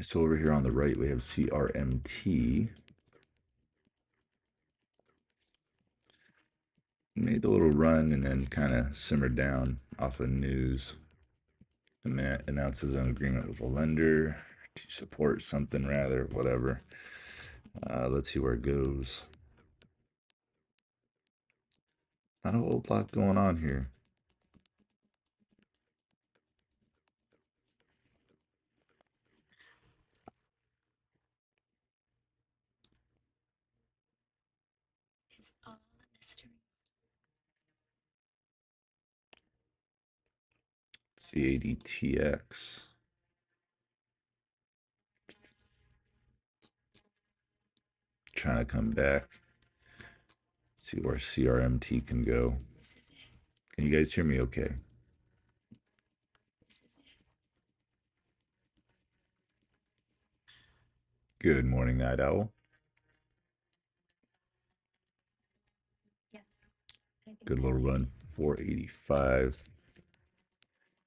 So over here on the right, we have CRMT. Made a little run and then kind of simmered down off of news. Announces an agreement with a lender to support something, rather, whatever. Let's see where it goes. Not a whole lot going on here. It's all a mystery. CADTX. Trying to come back. See where CRMT can go. This is it. Can you guys hear me okay? This is it. Good morning, Night Owl. Yes. Good little run, 485.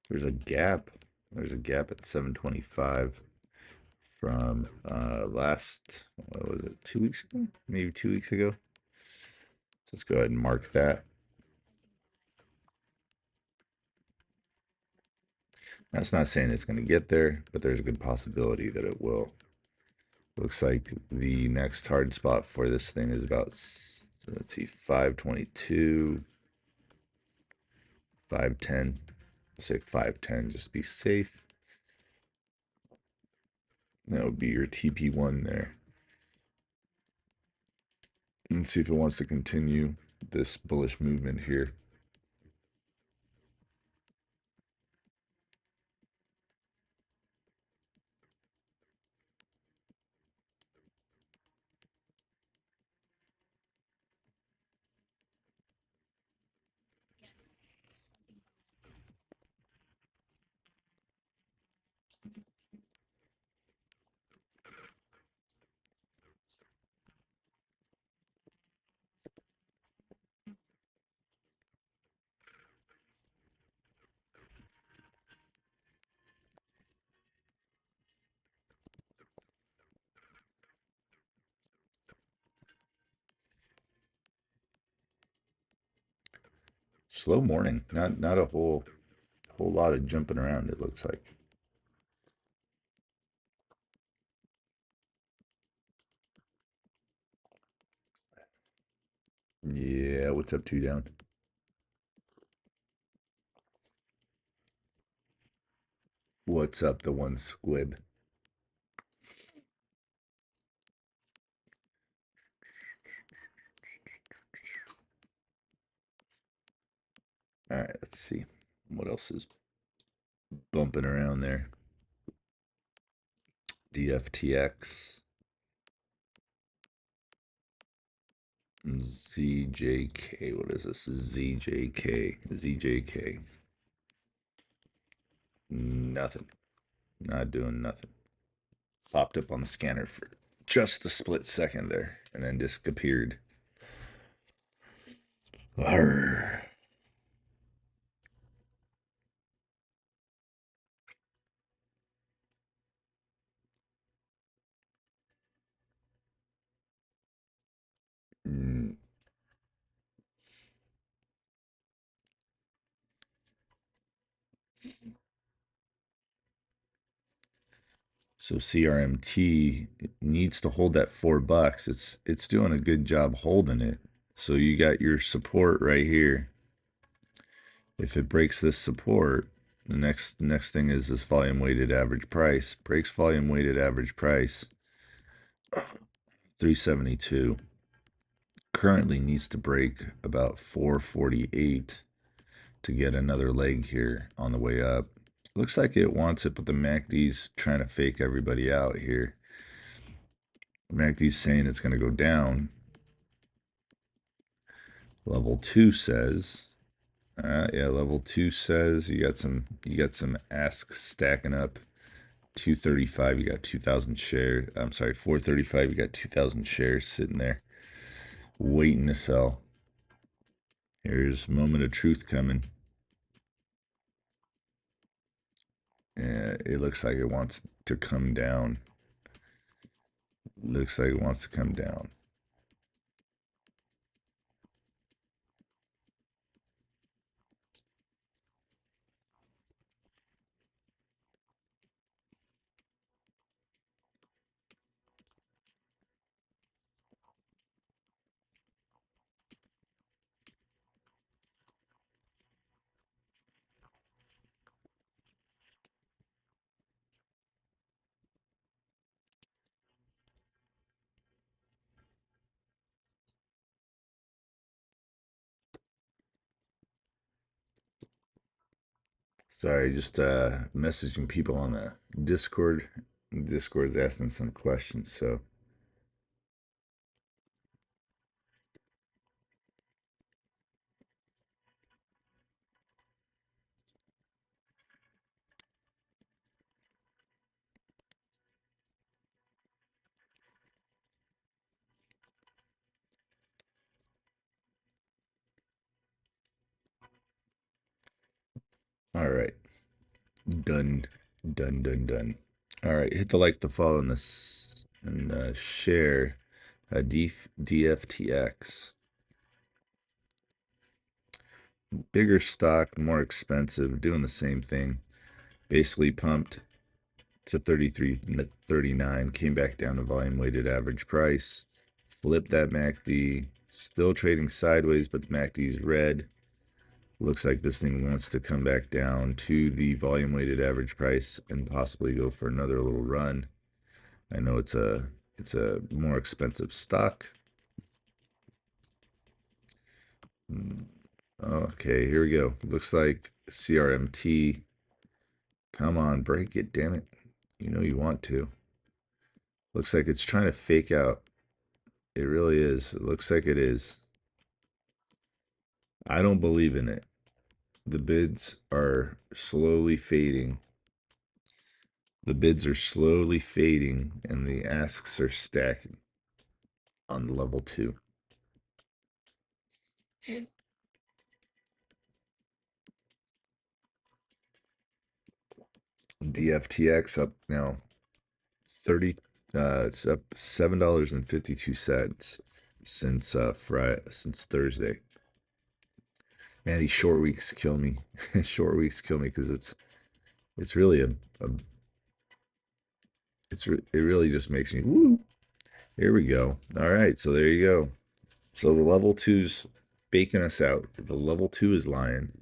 There's a gap. There's a gap at 725 from last, what was it, 2 weeks ago? Maybe 2 weeks ago. So let's go ahead and mark that. That's not saying it's going to get there, but there's a good possibility that it will. Looks like the next hard spot for this thing is about, let's see, 522, 510. Let's say 510, just to be safe. That would be your TP1 there. And see if it wants to continue this bullish movement here. Slow morning. Not a whole lot of jumping around, it looks like. Yeah, what's up, 2 down? What's up, the one squib? All right, let's see. What else is bumping around there? DFTX. ZJK. What is this? ZJK. ZJK. Nothing. Not doing nothing. Popped up on the scanner for just a split second there and then disappeared. Arr. Mm. So CRMT needs to hold that $4. It's doing a good job holding it. So you got your support right here. If it breaks this support, the next thing is this volume weighted average price. Breaks volume weighted average price. 372. Currently needs to break about 448 to get another leg here on the way up. Looks like it wants it, but the MACD's trying to fake everybody out here. MACD's saying it's going to go down. Level 2 says, yeah, level 2 says you got some asks stacking up 235, you got 2,000 shares. I'm sorry, 435, you got 2,000 shares sitting there waiting to sell. Here's moment of truth coming. It looks like it wants to come down. Looks like it wants to come down. Sorry, just messaging people on the Discord. Discord's asking some questions, so all right. Done. Done, done, done. All right, hit the like, the follow, and the share. DFTX. Bigger stock, more expensive, doing the same thing. Basically pumped to 33.39, came back down to volume weighted average price. Flipped that MACD, still trading sideways, but the MACD is red. Looks like this thing wants to come back down to the volume weighted average price and possibly go for another little run. I know it's a more expensive stock. Okay, here we go. Looks like CRMT. Come on, break it, damn it. You know you want to. Looks like it's trying to fake out. It really is. It looks like it is. I don't believe in it. The bids are slowly fading. The bids are slowly fading, and the asks are stacking on level 2. DFTX up now 30. It's up $7.52 since Thursday. Man, these short weeks kill me. Short weeks kill me because it's really it really just makes me woo. Here we go. All right, so there you go. So the level 2's baking us out. The level 2 is lying.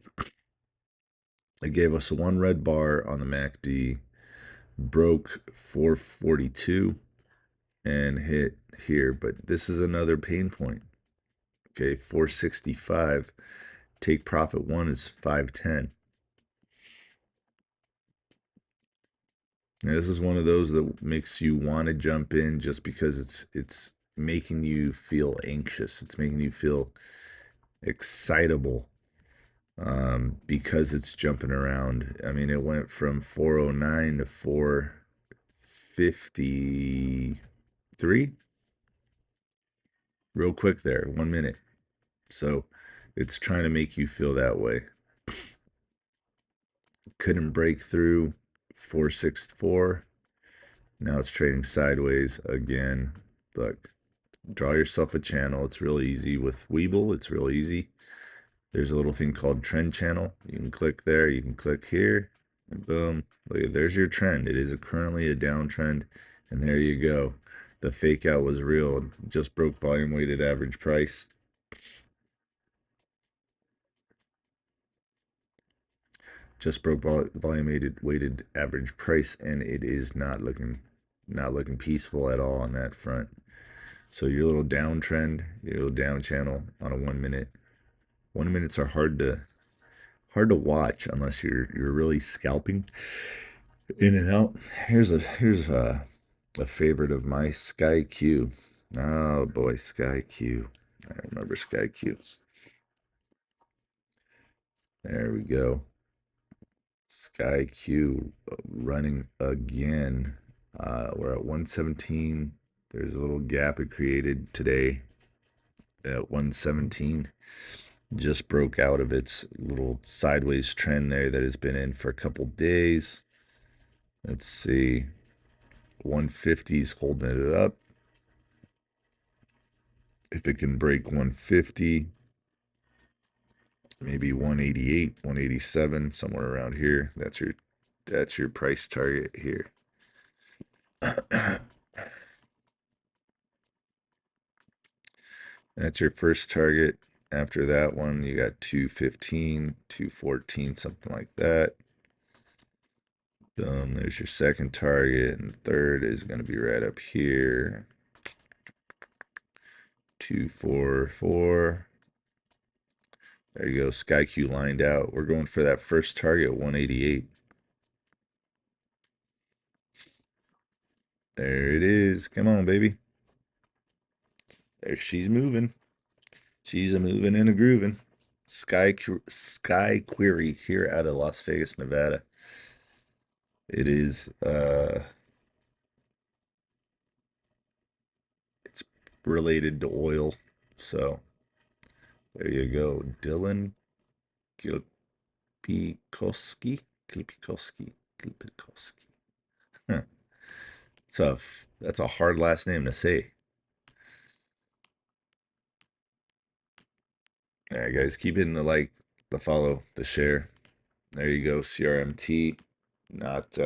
It gave us one red bar on the MACD, broke 442 and hit here, but this is another pain point. Okay, 465. Take profit one is 510. Now, this is one of those that makes you want to jump in just because it's making you feel anxious. It's making you feel excitable because it's jumping around. I mean, it went from 409 to 453 real quick there, 1 minute. So it's trying to make you feel that way. Couldn't break through 464. Now it's trading sideways again. Look, draw yourself a channel. It's really easy with Webull. It's real easy. There's a little thing called trend channel. You can click there. You can click here. And boom. Look, there's your trend. It is currently a downtrend. And there you go. The fake out was real. Just broke volume weighted average price. Just broke volume weighted average price, and it is not looking peaceful at all on that front. So your little downtrend, your little down channel on a 1 minute. 1 minutes are hard to watch unless you're really scalping in and out. Here's a favorite of my, Sky Q. Oh boy, Sky Q. I remember Sky Q. There we go. Sky Q running again. We're at 117. There's a little gap it created today at 117. Just broke out of its little sideways trend there that has been in for a couple days. Let's see. 150's holding it up. If it can break 150, maybe 188, 187, somewhere around here. That's your price target here. That's your first target. After that one, you got 215, 214, something like that. Boom, there's your second target, and third is going to be right up here. 244. There you go, Sky Q lined out. We're going for that first target, 188. There it is. Come on, baby. There she's moving. She's a moving and a grooving. Sky Query here out of Las Vegas, Nevada. It is it's related to oil. So there you go. Dylan Gilpikoski. Huh. That's a hard last name to say. All right, guys, keep hitting the like, the follow, the share. There you go. CRMT, not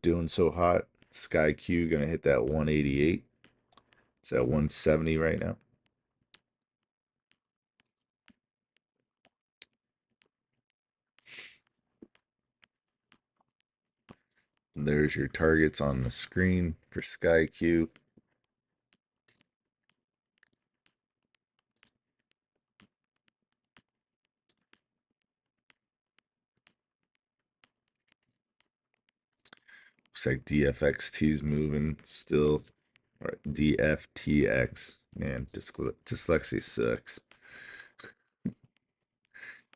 doing so hot. Sky Q gonna hit that 188. It's at 170 right now. There's your targets on the screen for Sky Q. Looks like DFXT's moving still. All right, DFTX. Man, dyslexia sucks.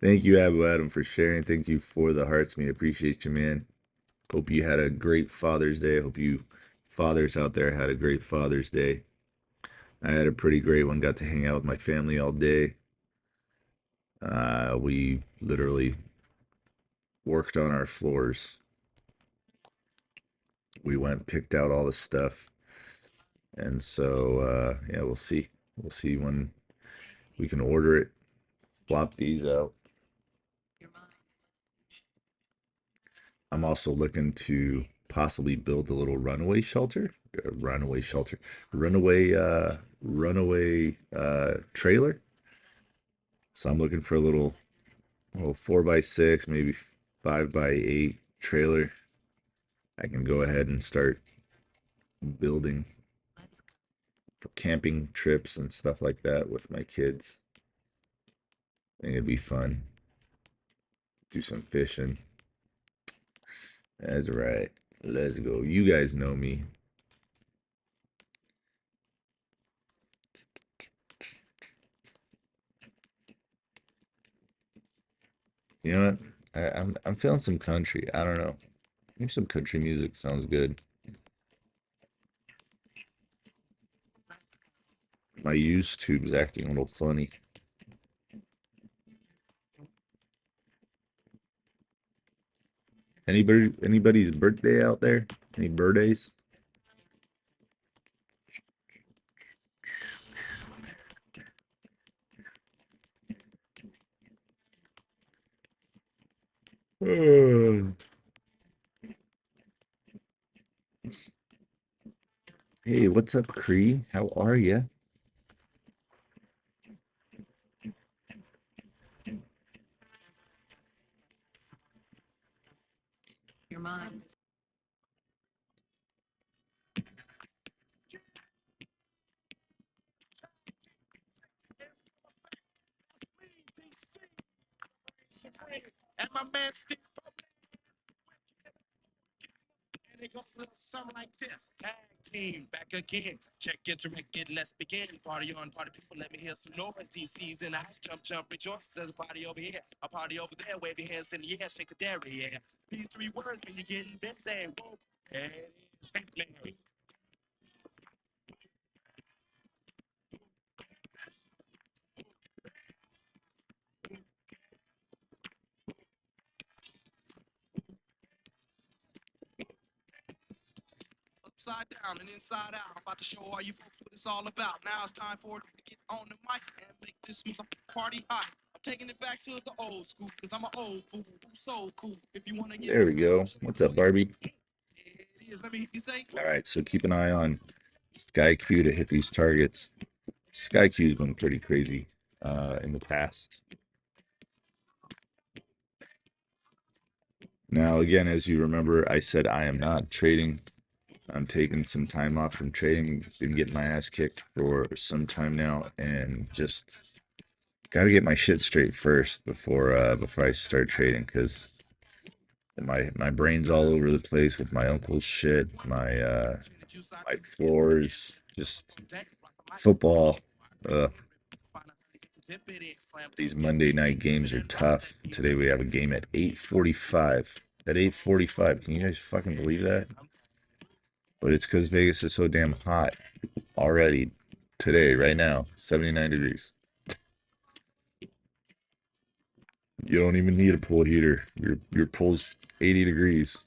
Thank you, Abu Adam, for sharing. Thank you for the hearts. Me appreciate you, man. Hope you had a great Father's Day. Hope you fathers out there had a great Father's Day. I had a pretty great one. Got to hang out with my family all day. We literally worked on our floors. We went, picked out all the stuff. And so, yeah, we'll see. We'll see when we can order it, flop these out. I'm also looking to possibly build a little runaway shelter, runaway trailer. So I'm looking for a little 4x6, maybe 5x8 trailer. I can go ahead and start building for camping trips and stuff like that with my kids. I think it'd be fun. Do some fishing. That's right. Let's go. You guys know me. You know what? I'm feeling some country. I don't know. Maybe some country music sounds good. My YouTube's acting a little funny. Anybody's birthday out there? Any birthdays? Hey, what's up, Cree? How are ya? Your mind. And my man Steve, and they go for something like this. Tag team back again. Check it, direct it, let's begin. Party on, party people, let me hear some noise. DC's in the house, jump, jump, rejoice. There's a party over here, a party over there. Wave your hands in the air, shake the dairy, yeah. These three words when you're getting busy. Whoa, hey, it's happening. Upside down and inside out. I'm about to show all you folks what it's all about. Now it's time for it to get on the mic and make this party hot. I'm taking it back to the old school, cause I'm an old fool who's so cool. If you wanna get There we go. What's up, Barbie? it is, let me hear you say. All right, so keep an eye on Sky Q to hit these targets. Sky Q's been pretty crazy in the past. Now, again, as you remember, I said I am not trading. I'm taking some time off from trading. Been getting my ass kicked for some time now, and just got to get my shit straight first before I start trading, because my brain's all over the place with my uncle's shit, my floors, just football. These Monday night games are tough. Today we have a game at 8:45. At 8:45, can you guys fucking believe that? But it's because Vegas is so damn hot already today, right now, 79 degrees. You don't even need a pool heater. Your pool's 80 degrees.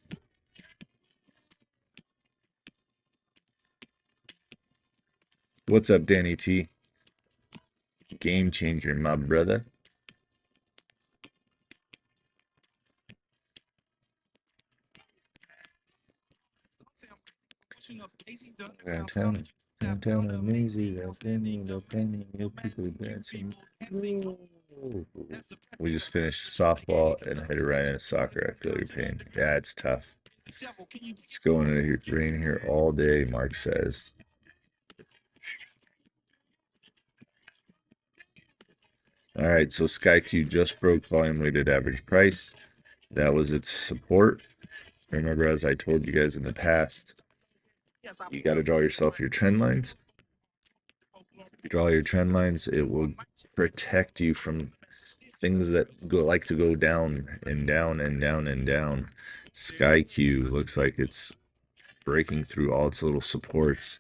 What's up, Danny T? Game changer, my brother. Downtown, downtown amazing. People dancing. We just finished softball and headed right into soccer. I feel your pain. Yeah, it's tough. It's going to rain here all day, Mark says. All right, so SkyQ just broke volume weighted average price. That was its support. Remember, as I told you guys in the past, you got to draw yourself your trend lines. Draw your trend lines. It will protect you from things that like to go down and down and down and down. SkyQ looks like it's breaking through all its little supports.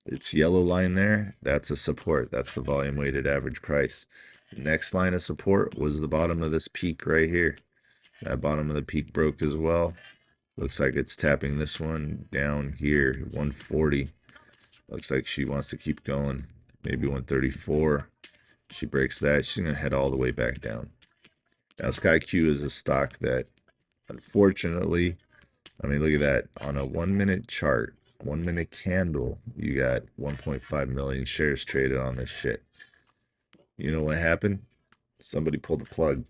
Its yellow line there, that's a support. That's the volume weighted average price. Next line of support was the bottom of this peak right here. That bottom of the peak broke as well. Looks like it's tapping this one down here, 140. Looks like she wants to keep going. Maybe 134. She breaks that. She's going to head all the way back down. Now, SkyQ is a stock that, unfortunately, I mean, look at that. On a 1 minute chart, 1 minute candle, you got 1.5 million shares traded on this shit. You know what happened? Somebody pulled the plug.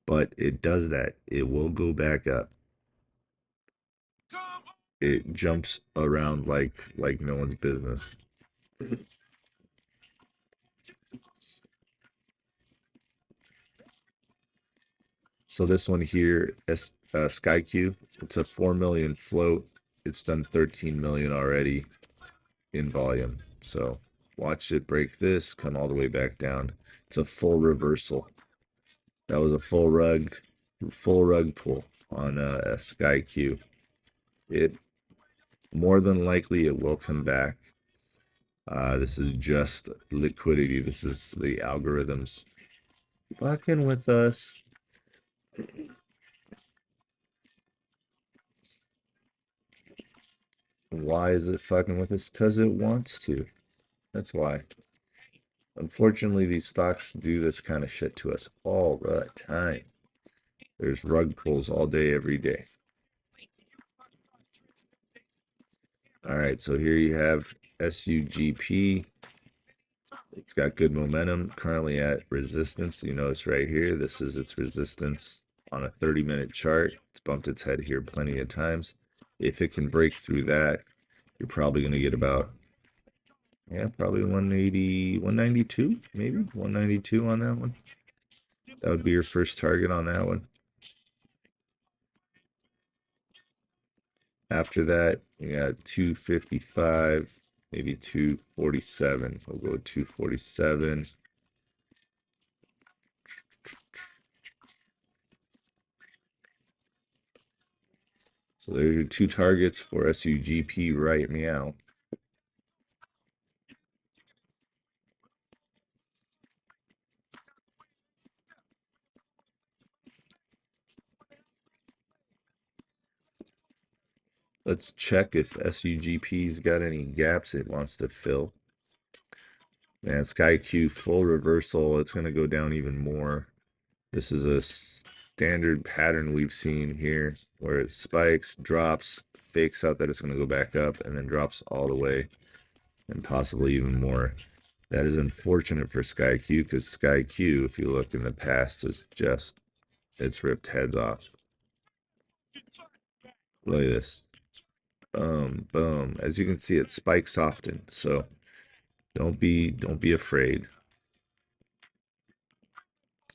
But it does that. It will go back up. It jumps around like no one's business. So this one here, SkyQ, it's a 4 million float. It's done 13 million already in volume. So watch it break this, come all the way back down. It's a full reversal. That was a full rug pull on SkyQ. It more than likely it will come back. This is just liquidity. This is the algorithms fucking with us. Why is it fucking with us? Because it wants to. That's why. Unfortunately, these stocks do this kind of shit to us all the time. There's rug pulls all day, every day. All right, so here you have SUGP. It's got good momentum, currently at resistance. You notice right here, this is its resistance on a 30-minute chart. It's bumped its head here plenty of times. If it can break through that, you're probably going to get about, yeah, probably 180, 192, maybe 192 on that one. That would be your first target on that one. After that, you got 255, maybe 247. We'll go 247. So there's your two targets for SUGP right meow. Let's check if SUGP's got any gaps it wants to fill. Man, SkyQ full reversal. It's going to go down even more. This is a standard pattern we've seen here where it spikes, drops, fakes out that it's going to go back up, and then drops all the way and possibly even more. That is unfortunate for SkyQ because SkyQ, if you look in the past, is just, it's ripped heads off. Look at this. Boom, boom. As you can see, it spikes often. So don't be afraid.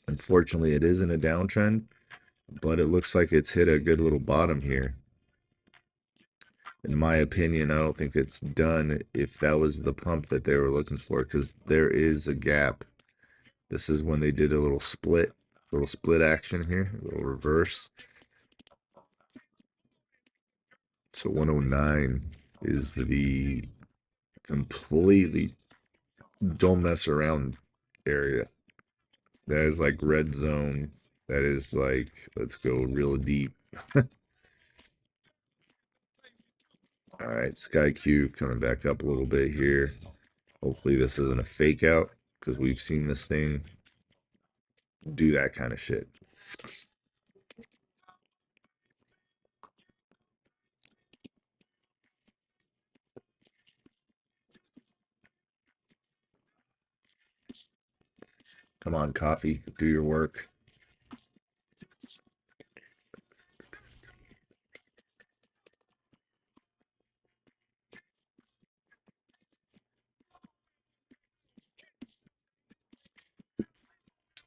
Unfortunately, it is in a downtrend, but it looks like it's hit a good little bottom here. In my opinion, I don't think it's done if that was the pump that they were looking for, because there is a gap. This is when they did a little split action here, a little reverse. So 109 is the completely don't mess around area. That is like red zone. That is like, let's go real deep. All right, SkyQ coming back up a little bit here. Hopefully this isn't a fake out, because we've seen this thing do that kind of shit. Come on, coffee, do your work.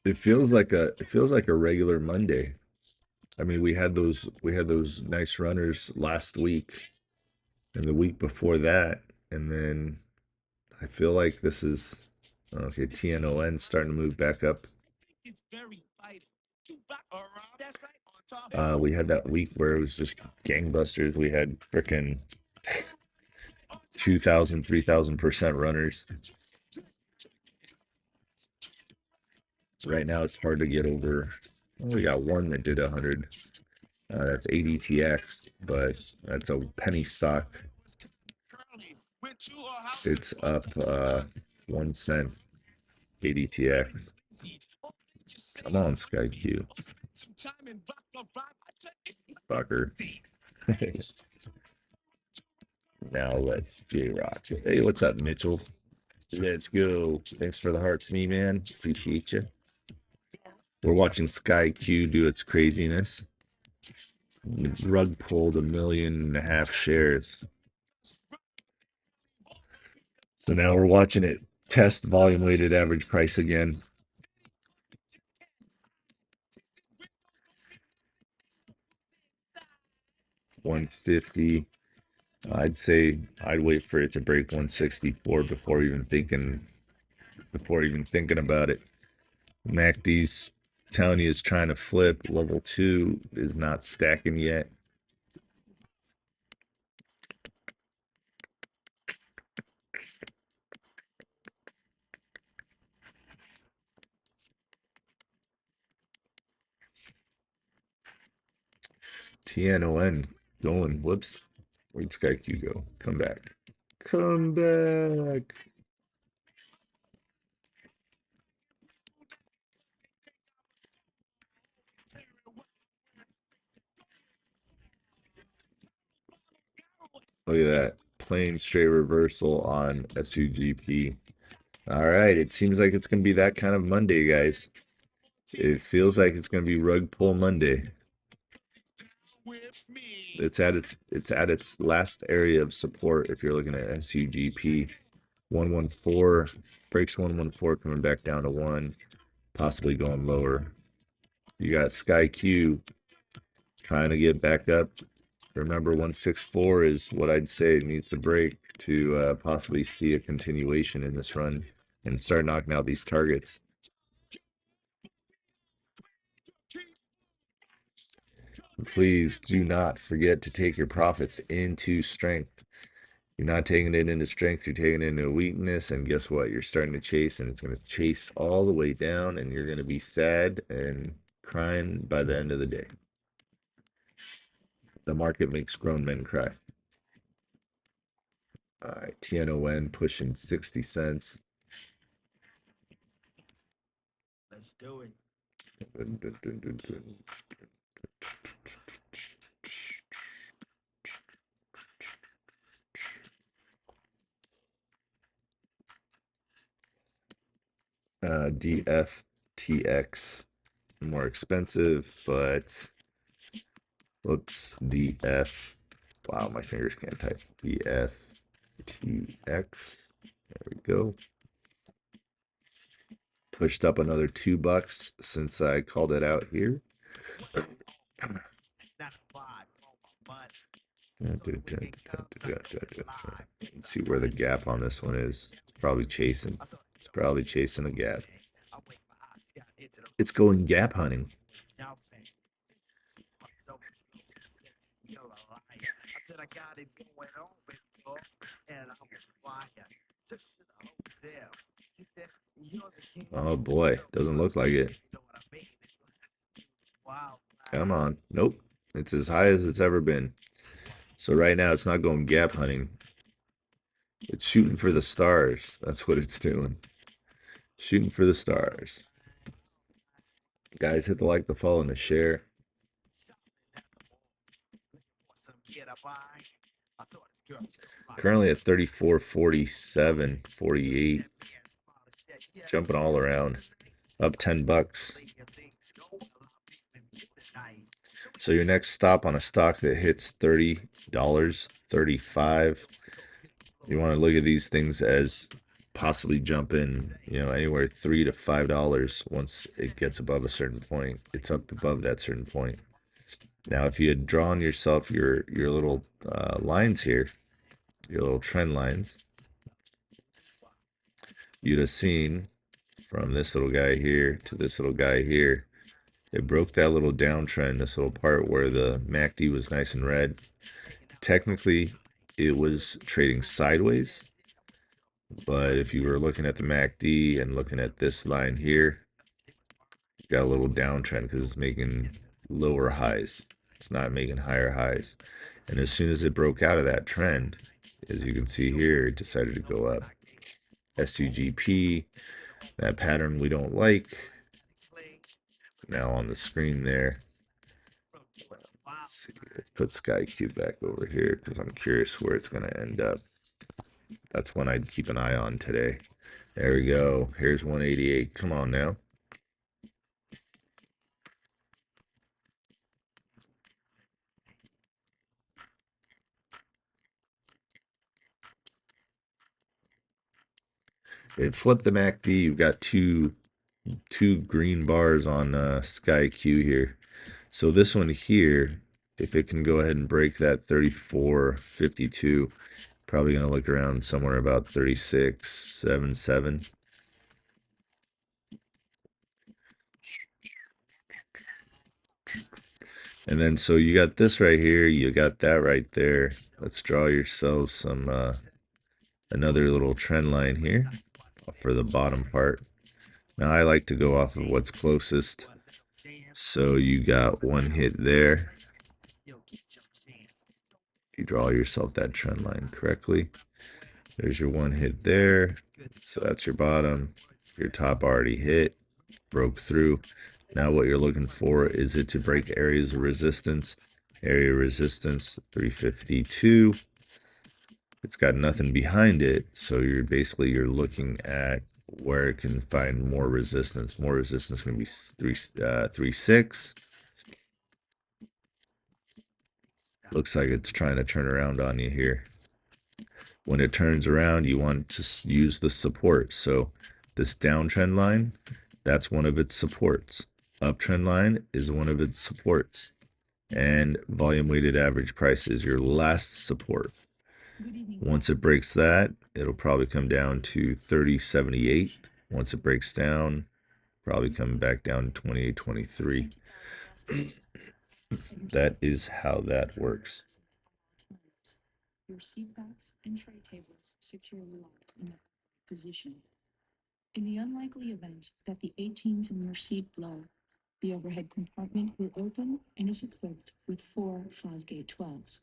It feels like a regular Monday. I mean, we had those nice runners last week and the week before that, and then I feel like this is okay. TNON starting to move back up. We had that week where it was just gangbusters. We had freaking 2,000, 3,000% runners. Right now, it's hard to get over. Oh, we got one that did 100. That's ADTX, but that's a penny stock. It's up 1 cent. ADTX. Come on, SkyQ. Fucker. Now let's J-Rock. Hey, what's up, Mitchell? Let's go. Thanks for the hearts, me, man. Appreciate you. We're watching SkyQ do its craziness. Rug pulled 1.5 million shares. So now we're watching it test volume weighted average price again. $150. I'd say I'd wait for it to break 164 before even thinking about it. MACD's telling you it's trying to flip. Level 2 is not stacking yet. TNON going. Whoops. Where'd SkyQ go? Come back. Come back. Look at that. Plain straight reversal on SUGP. All right. It seems like it's going to be that kind of Monday, guys. It feels like it's going to be rug pull Monday. It's at its last area of support if you're looking at SUGP. 114 breaks 114 coming back down to 1, possibly going lower. You got SkyQ trying to get back up. Remember, 164 is what I'd say it needs to break to possibly see a continuation in this run and start knocking out these targets. Please do not forget to take your profits into strength. You're not taking it into strength, you're taking it into weakness, and guess what? You're starting to chase, and it's going to chase all the way down, and you're going to be sad and crying by the end of the day. The market makes grown men cry. All right, TNON pushing 60 cents. Let's do it. DFTX, more expensive, but whoops, DF. Wow, my fingers can't type. DFTX. There we go. Pushed up another $2 since I called it out here. Let's see where the gap on this one is. It's probably chasing. It's probably chasing a gap. It's going gap hunting. Oh boy, doesn't look like it. Come on. Nope. It's as high as it's ever been. So right now it's not going gap hunting. It's shooting for the stars. That's what it's doing. Shooting for the stars. Guys, hit the like, the follow, and the share. Currently at 34, 47, 48. Jumping all around. Up $10. So your next stop on a stock that hits $30, 35. You want to look at these things as possibly jumping, anywhere $3 to $5 once it gets above a certain point. It's up above that certain point. Now, if you had drawn yourself your little lines here, your little trend lines, you'd have seen from this little guy here to this little guy here, it broke that little downtrend, this little part where the MACD was nice and red. Technically, it was trading sideways. But if you were looking at the MACD and looking at this line here, you got a little downtrend because it's making lower highs. It's not making higher highs. And as soon as it broke out of that trend, as you can see here, it decided to go up. S2GP, that pattern we don't like. Now on the screen there. Let's see. Let's put SkyQ back over here because I'm curious where it's going to end up. That's one I'd keep an eye on today. There we go. Here's 188. Come on now. It flipped the MACD. You've got two green bars on SkyQ here. So this one here, if it can go ahead and break that 34.52, probably going to look around somewhere about 36.77. And then so you got this right here, you got that right there. Let's draw yourself some another little trend line here for the bottom part. Now I like to go off of what's closest. So you got one hit there. If you draw yourself that trend line correctly, there's your one hit there. So that's your bottom. Your top already hit, broke through. Now what you're looking for is it to break areas of resistance. Area resistance 352. It's got nothing behind it, so you're looking at where it can find more resistance. More resistance is going to be 3.6. Looks like it's trying to turn around on you here. When it turns around, you want to use the support. So this downtrend line, that's one of its supports. Uptrend line is one of its supports. And volume weighted average price is your last support. Once it breaks that, it'll probably come down to 30.78. Once it breaks down, probably come back down to 28.23. That is how that works. Your seatbelts and tray tables securely locked in the position. In the unlikely event that the 18s in your seat blow, the overhead compartment will open and is equipped with 4 Fosgate 12s.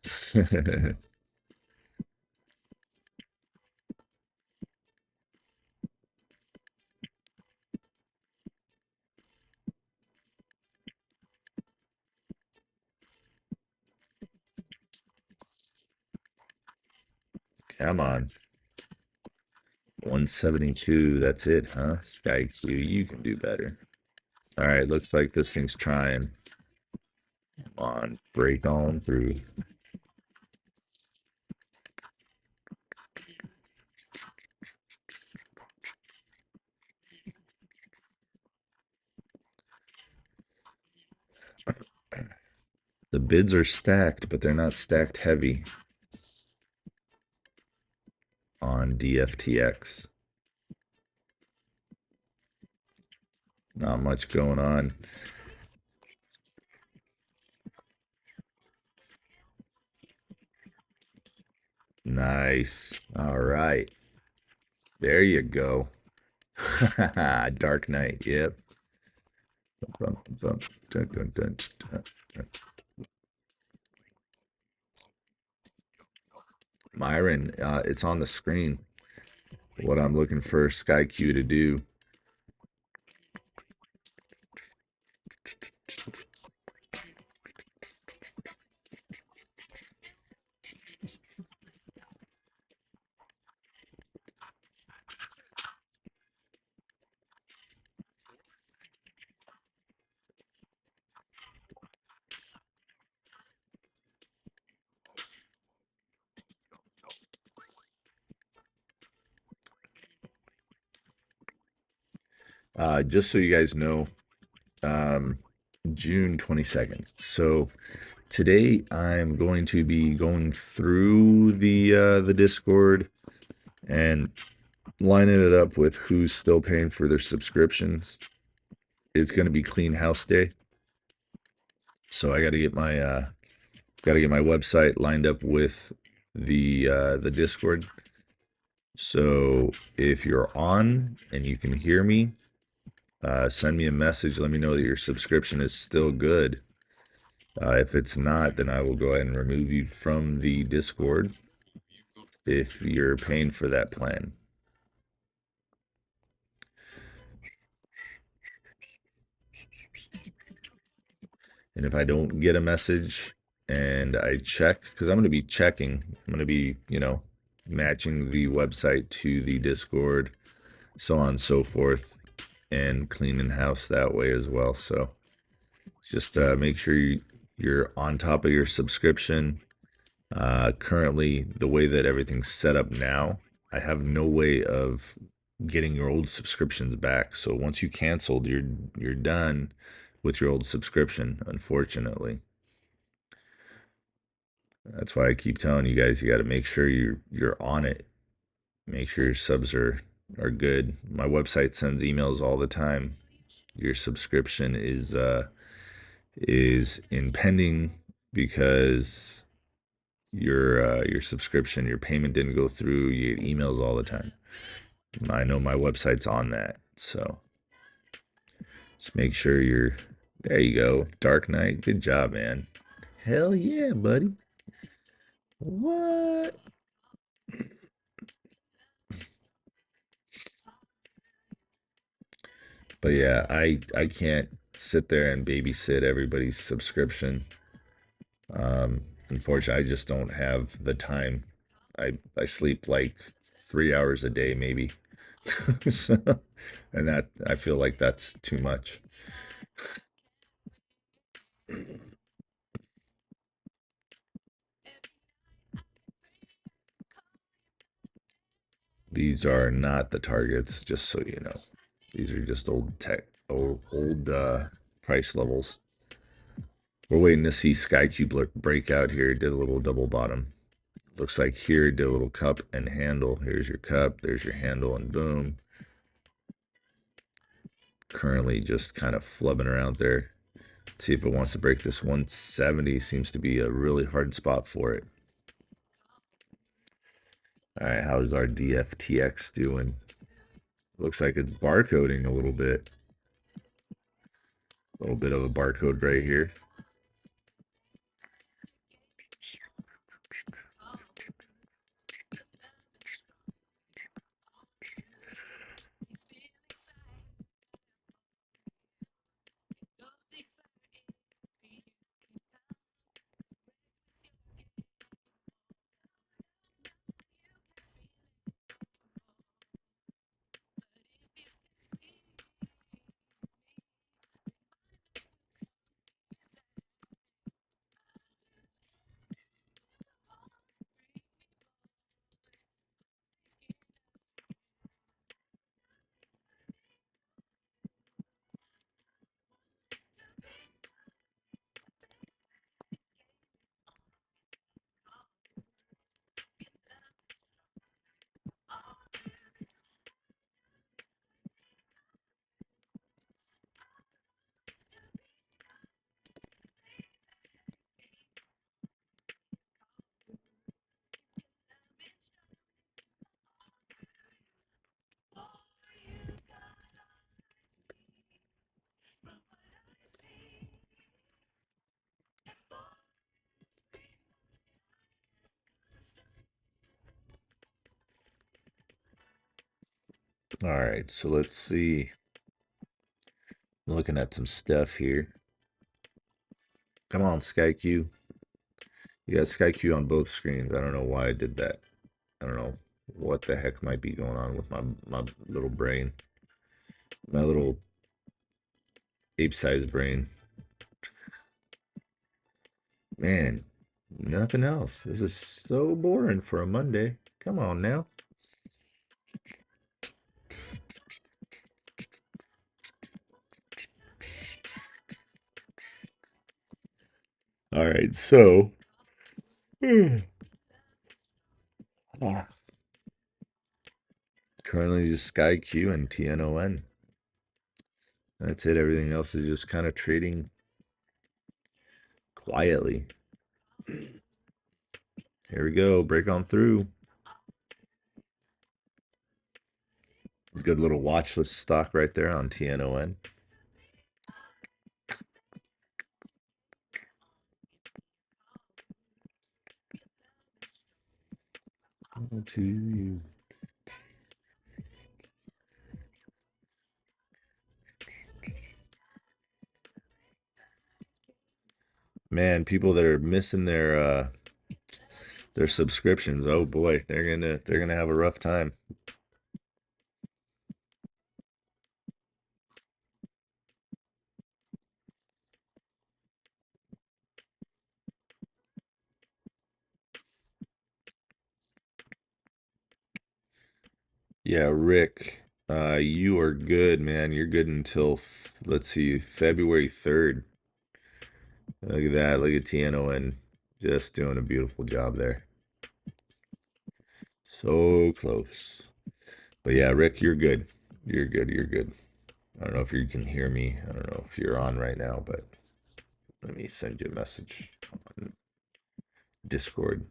Come on. 172, that's it, huh? SkyQ, you can do better. All right, looks like this thing's trying. Come on, break on through. The bids are stacked, but they're not stacked heavy on DFTX. Not much going on. Nice. All right. There you go. Dark Knight. Yep. Bump, bump, dun, dun, dun, dun, dun. Myron, it's on the screen. What I'm looking for SkyQ to do. Just so you guys know, June 22nd. So today I'm going to be going through the Discord and lining it up with who's still paying for their subscriptions. It's going to be clean house day. So I got to get my website lined up with the Discord. So if you're on and you can hear me, send me a message. Let me know that your subscription is still good. If it's not, then I will go ahead and remove you from the Discord if you're paying for that plan. And if I don't get a message and I check, because I'm going to be checking, I'm going to be, matching the website to the Discord, so on and so forth, and cleaning house that way as well. So just make sure you're on top of your subscription. Currently, the way that everything's set up now, I have no way of getting your old subscriptions back. So once you canceled, you're done with your old subscription, unfortunately. That's why I keep telling you guys, you got to make sure you're on it. Make sure your subs are good. My website sends emails all the time. Your subscription is impending because your subscription, your payment didn't go through. You get emails all the time. I know my website's on that, so just make sure you're. There you go, Dark Knight. Good job, man. Hell yeah, buddy. What? But yeah, I can't sit there and babysit everybody's subscription. Unfortunately, I just don't have the time. I sleep like 3 hours a day, maybe. So, and that I feel like that's too much. These are not the targets, just so you know. These are just old price levels. We're waiting to see Sky Cube break out here. Did a little double bottom. Looks like here did a little cup and handle. Here's your cup, there's your handle, and boom. Currently just kind of flubbing around there. Let's see if it wants to break this 170. Seems to be a really hard spot for it. All right, how's our DFTX doing? Looks like it's barcoding a little bit. A little bit of a barcode right here. All right, so let's see. I'm looking at some stuff here. Come on, SkyQ. You got SkyQ on both screens. I don't know why I did that. I don't know what the heck might be going on with my little brain. My little ape-sized brain. Man, nothing else. This is so boring for a Monday. Come on now. All right, so currently just Sky Q and TNON. That's it. Everything else is just kind of trading quietly. Here we go. Break on through. Good little watch list stock right there on TNON. To you. Man, people that are missing their subscriptions, oh boy, they're gonna have a rough time. Yeah, Rick, you are good, man. You're good until let's see, February 3rd. Look at that. Look at TNON just doing a beautiful job there. So close. But yeah, Rick, you're good. You're good. You're good. I don't know if you can hear me. I don't know if you're on right now, but let me send you a message on Discord.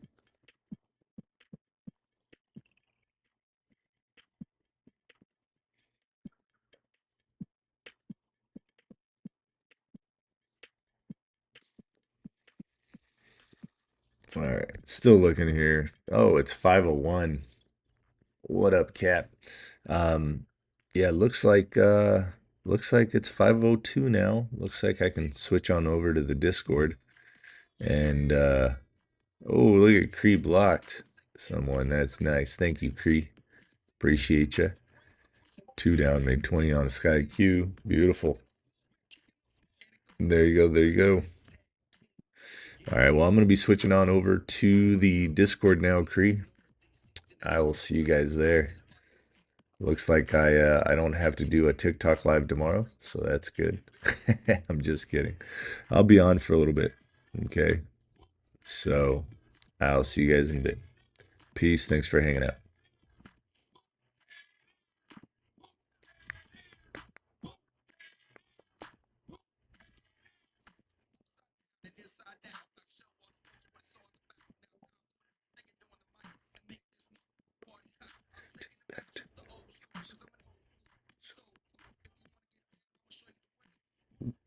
All right, still looking here. Oh, it's 501. What up, Cap? Um, yeah, looks like it's 502 now. Looks like I can switch on over to the Discord. And oh, look at Cree blocked someone. That's nice. Thank you, Cree. Appreciate you. 2 down, made 20 on Sky Q. Beautiful. There you go. There you go. All right. Well, I'm going to be switching on over to the Discord now, Cree. I will see you guys there. Looks like I don't have to do a TikTok live tomorrow, so that's good. I'm just kidding. I'll be on for a little bit. Okay. So I'll see you guys in a bit. Peace. Thanks for hanging out.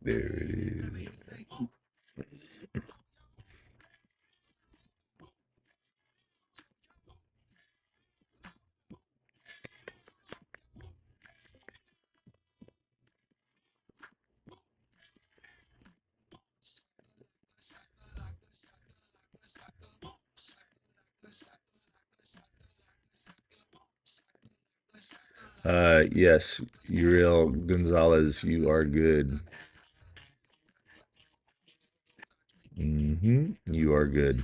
There it is. Yes, Uriel Gonzalez, you are good. You are good.